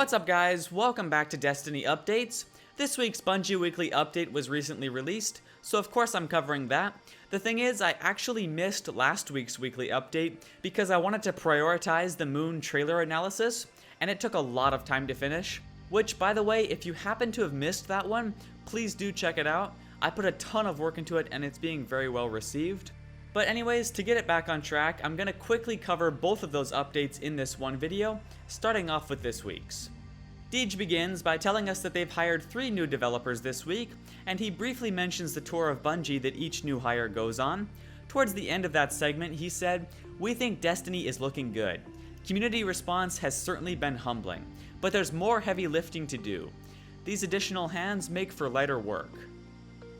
What's up guys, welcome back to Destiny Updates. This week's Bungie Weekly update was recently released, so of course I'm covering that. The thing is, I actually missed last week's weekly update because I wanted to prioritize the Moon trailer analysis, and it took a lot of time to finish. Which, by the way, if you happen to have missed that one, please do check it out. I put a ton of work into it and it's being very well received. But anyways, to get it back on track, I'm going to quickly cover both of those updates in this one video, starting off with this week's. Deej begins by telling us that they've hired 3 new developers this week, and he briefly mentions the tour of Bungie that each new hire goes on. Towards the end of that segment, he said, "We think Destiny is looking good. Community response has certainly been humbling, but there's more heavy lifting to do. These additional hands make for lighter work."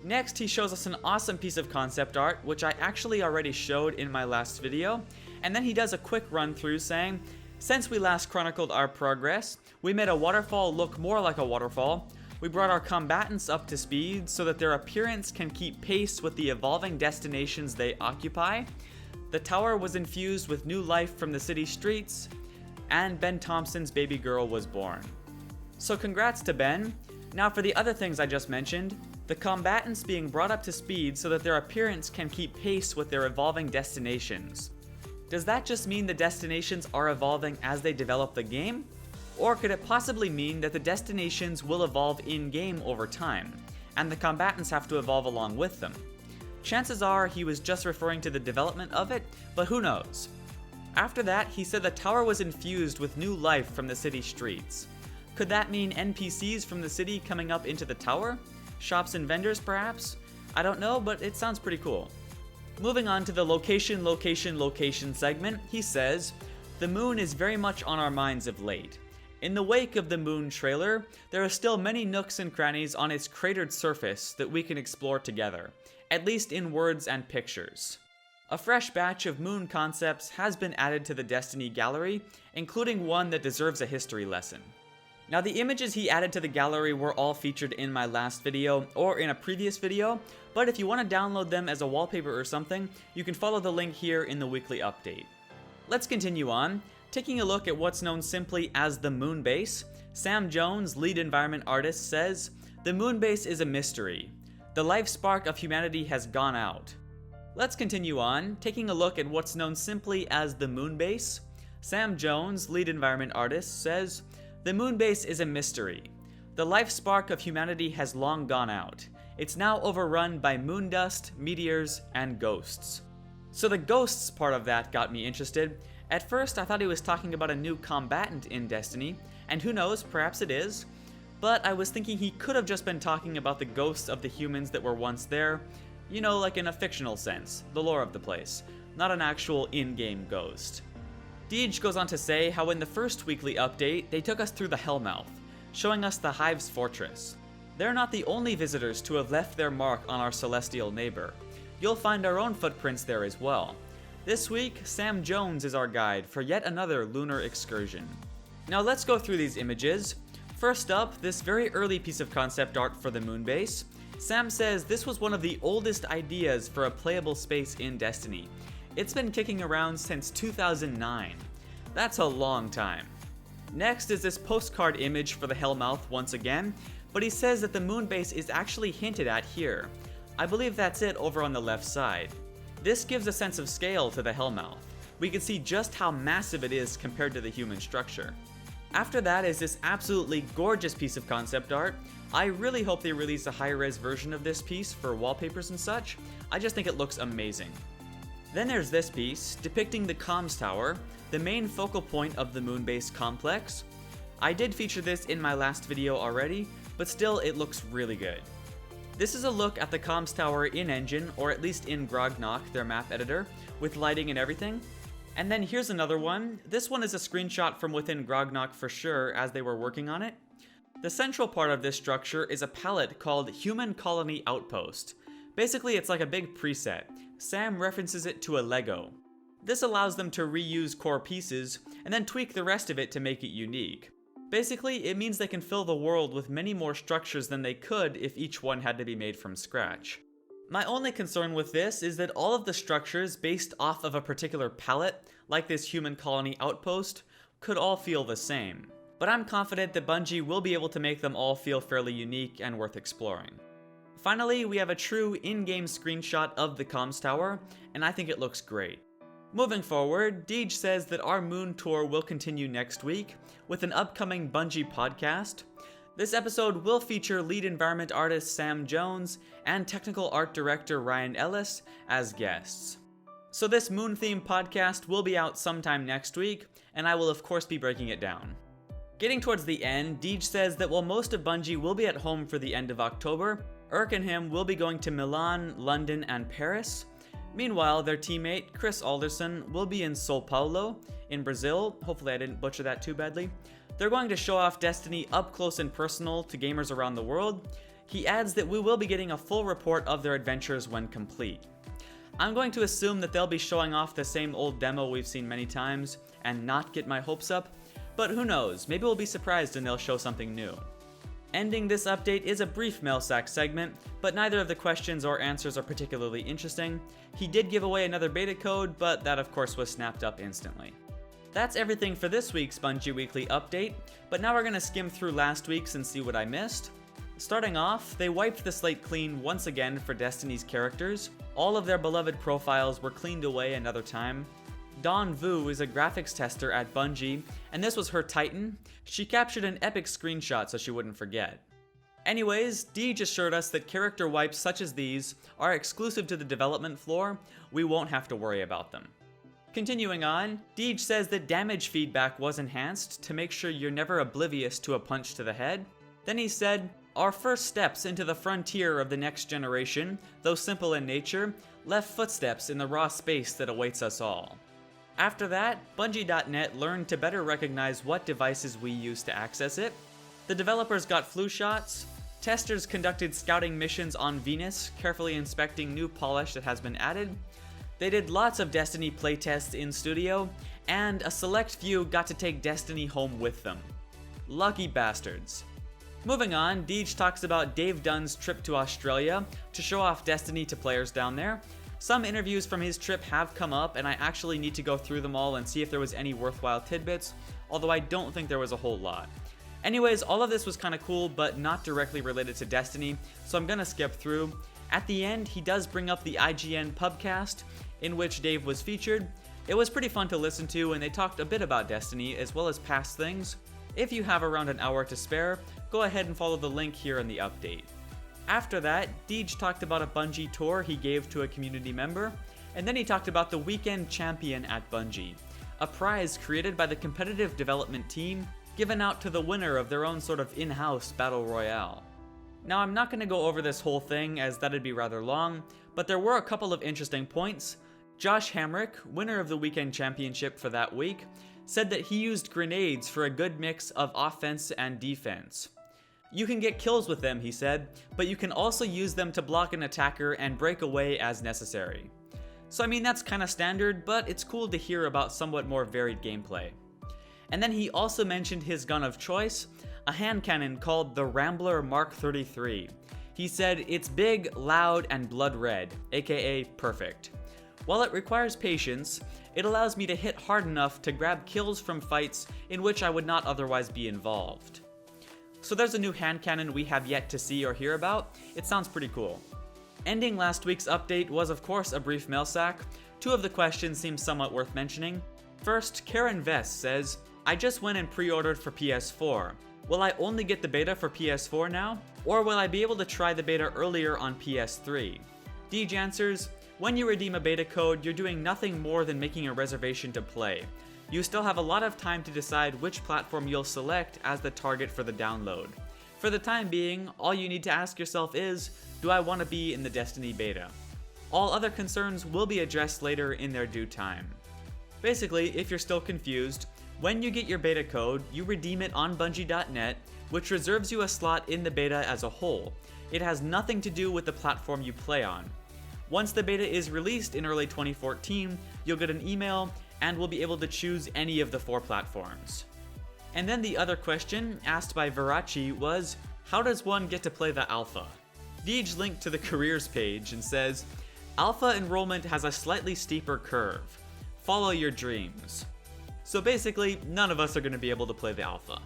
Next, he shows us an awesome piece of concept art, which I actually already showed in my last video, and then he does a quick run through saying, "Since we last chronicled our progress, we made a waterfall look more like a waterfall. We brought our combatants up to speed so that their appearance can keep pace with the evolving destinations they occupy. The tower was infused with new life from the city streets, and Ben Thompson's baby girl was born." So congrats to Ben. Now for the other things I just mentioned, the combatants being brought up to speed so that their appearance can keep pace with their evolving destinations. Does that just mean the destinations are evolving as they develop the game? Or could it possibly mean that the destinations will evolve in-game over time, and the combatants have to evolve along with them? Chances are he was just referring to the development of it, but who knows? After that, he said the tower was infused with new life from the city streets. Could that mean NPCs from the city coming up into the tower? Shops and vendors perhaps? I don't know, but it sounds pretty cool. Moving on to the location segment, he says, "The moon is very much on our minds of late. In the wake of the Moon trailer, there are still many nooks and crannies on its cratered surface that we can explore together, at least in words and pictures. A fresh batch of Moon concepts has been added to the Destiny gallery, including one that deserves a history lesson." Now the images he added to the gallery were all featured in my last video or in a previous video, but if you want to download them as a wallpaper or something, you can follow the link here in the weekly update. Let's continue on. Taking a look at what's known simply as the Moonbase, Sam Jones, lead environment artist, says, "The Moonbase is a mystery. The life spark of humanity has gone out." Let's continue on. Taking a look at what's known simply as the Moonbase, Sam Jones, lead environment artist, says, "The Moonbase is a mystery. The life spark of humanity has long gone out. It's now overrun by moon dust, meteors, and ghosts." So the ghosts part of that got me interested. At first I thought he was talking about a new combatant in Destiny, and who knows, perhaps it is. But I was thinking he could have just been talking about the ghosts of the humans that were once there, you know, like in a fictional sense, the lore of the place, not an actual in-game ghost. Deej goes on to say how in the first weekly update, they took us through the Hellmouth, showing us the Hive's fortress. They're not the only visitors to have left their mark on our celestial neighbor. You'll find our own footprints there as well. This week, Sam Jones is our guide for yet another lunar excursion. Now let's go through these images. First up, this very early piece of concept art for the Moonbase. Sam says this was one of the oldest ideas for a playable space in Destiny. It's been kicking around since 2009. That's a long time. Next is this postcard image for the Hellmouth once again, but he says that the Moonbase is actually hinted at here. I believe that's it over on the left side. This gives a sense of scale to the Hellmouth. We can see just how massive it is compared to the human structure. After that is this absolutely gorgeous piece of concept art. I really hope they release a high-res version of this piece for wallpapers and such. I just think it looks amazing. Then there's this piece, depicting the comms tower, the main focal point of the Moonbase complex. I did feature this in my last video already, but still it looks really good. This is a look at the comms tower in-engine, or at least in Grognok, their map editor, with lighting and everything. And then here's another one. This one is a screenshot from within Grognok for sure, as they were working on it. The central part of this structure is a palette called Human Colony Outpost. Basically, it's like a big preset. Sam references it to a Lego. This allows them to reuse core pieces, and then tweak the rest of it to make it unique. Basically, it means they can fill the world with many more structures than they could if each one had to be made from scratch. My only concern with this is that all of the structures based off of a particular palette, like this Human Colony Outpost, could all feel the same. but I'm confident that Bungie will be able to make them all feel fairly unique and worth exploring. Finally, we have a true in-game screenshot of the comms tower, and I think it looks great. Moving forward, Deej says that our Moon tour will continue next week with an upcoming Bungie podcast. This episode will feature lead environment artist Sam Jones and technical art director Ryan Ellis as guests. So this Moon-themed podcast will be out sometime next week, and I will of course be breaking it down. Getting towards the end, Deej says that while most of Bungie will be at home for the end of October, Urk and him will be going to Milan, London, and Paris. Meanwhile, their teammate, Chris Alderson, will be in Sao Paulo, in Brazil. Hopefully I didn't butcher that too badly. They're going to show off Destiny up close and personal to gamers around the world. He adds that we will be getting a full report of their adventures when complete. I'm going to assume that they'll be showing off the same old demo we've seen many times, and not get my hopes up, but who knows, maybe we'll be surprised and they'll show something new. Ending this update is a brief mail sack segment, but neither of the questions or answers are particularly interesting. He did give away another beta code, but that of course was snapped up instantly. That's everything for this week's Bungie Weekly update, but now we're gonna skim through last week's and see what I missed. Starting off, they wiped the slate clean once again for Destiny's characters. All of their beloved profiles were cleaned away another time. Dawn Vu is a graphics tester at Bungie, and this was her Titan. She captured an epic screenshot so she wouldn't forget. Anyways, Deej assured us that character wipes such as these are exclusive to the development floor. We won't have to worry about them. Continuing on, Deej says that damage feedback was enhanced to make sure you're never oblivious to a punch to the head. Then he said, "Our first steps into the frontier of the next generation, though simple in nature, left footsteps in the raw space that awaits us all." After that, Bungie.net learned to better recognize what devices we use to access it. The developers got flu shots. Testers conducted scouting missions on Venus, carefully inspecting new polish that has been added. They did lots of Destiny playtests in studio, and a select few got to take Destiny home with them. Lucky bastards. Moving on, Deej talks about Dave Dunn's trip to Australia to show off Destiny to players down there. Some interviews from his trip have come up, and I actually need to go through them all and see if there was any worthwhile tidbits, although I don't think there was a whole lot. Anyways, all of this was kind of cool, but not directly related to Destiny, so I'm gonna skip through. At the end, he does bring up the IGN pubcast, in which Dave was featured. It was pretty fun to listen to, and they talked a bit about Destiny, as well as past things. If you have around an hour to spare, go ahead and follow the link here in the update. After that, Deej talked about a Bungie tour he gave to a community member, and then he talked about the Weekend Champion at Bungie, a prize created by the competitive development team, given out to the winner of their own sort of in-house battle royale. Now, I'm not going to go over this whole thing as that'd be rather long, but there were a couple of interesting points. Josh Hamrick, winner of the Weekend Championship for that week, said that he used grenades for a good mix of offense and defense. You can get kills with them, he said, but you can also use them to block an attacker and break away as necessary. So I mean, that's kinda standard, but it's cool to hear about somewhat more varied gameplay. And then he also mentioned his gun of choice, a hand cannon called the Rambler Mark 33. He said, "It's big, loud, and blood red, aka perfect. While it requires patience, it allows me to hit hard enough to grab kills from fights in which I would not otherwise be involved." So there's a new hand cannon we have yet to see or hear about. It sounds pretty cool. Ending last week's update was of course a brief mail sack. Two of the questions seem somewhat worth mentioning. First, Karen Vest says, "I just went and pre-ordered for PS4. Will I only get the beta for PS4 now? Or will I be able to try the beta earlier on PS3? Deej answers, "When you redeem a beta code, you're doing nothing more than making a reservation to play. You still have a lot of time to decide which platform you'll select as the target for the download. For the time being, all you need to ask yourself is, do I want to be in the Destiny beta? All other concerns will be addressed later in their due time." Basically, if you're still confused, when you get your beta code, you redeem it on Bungie.net, which reserves you a slot in the beta as a whole. It has nothing to do with the platform you play on. Once the beta is released in early 2014, you'll get an email and will be able to choose any of the 4 platforms. And then the other question, asked by Verachi, was, how does one get to play the alpha? Deej linked to the careers page and says, "Alpha enrollment has a slightly steeper curve. Follow your dreams." So basically, none of us are going to be able to play the alpha.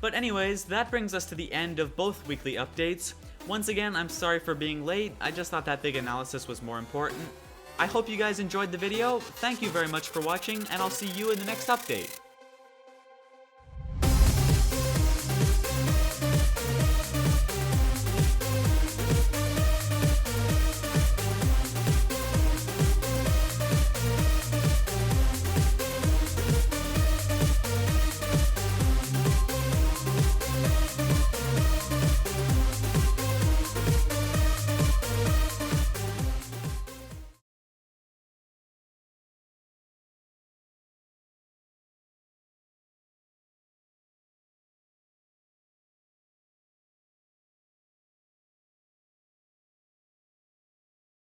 But anyways, that brings us to the end of both weekly updates. Once again, I'm sorry for being late, I just thought that big analysis was more important. I hope you guys enjoyed the video, thank you very much for watching, and I'll see you in the next update.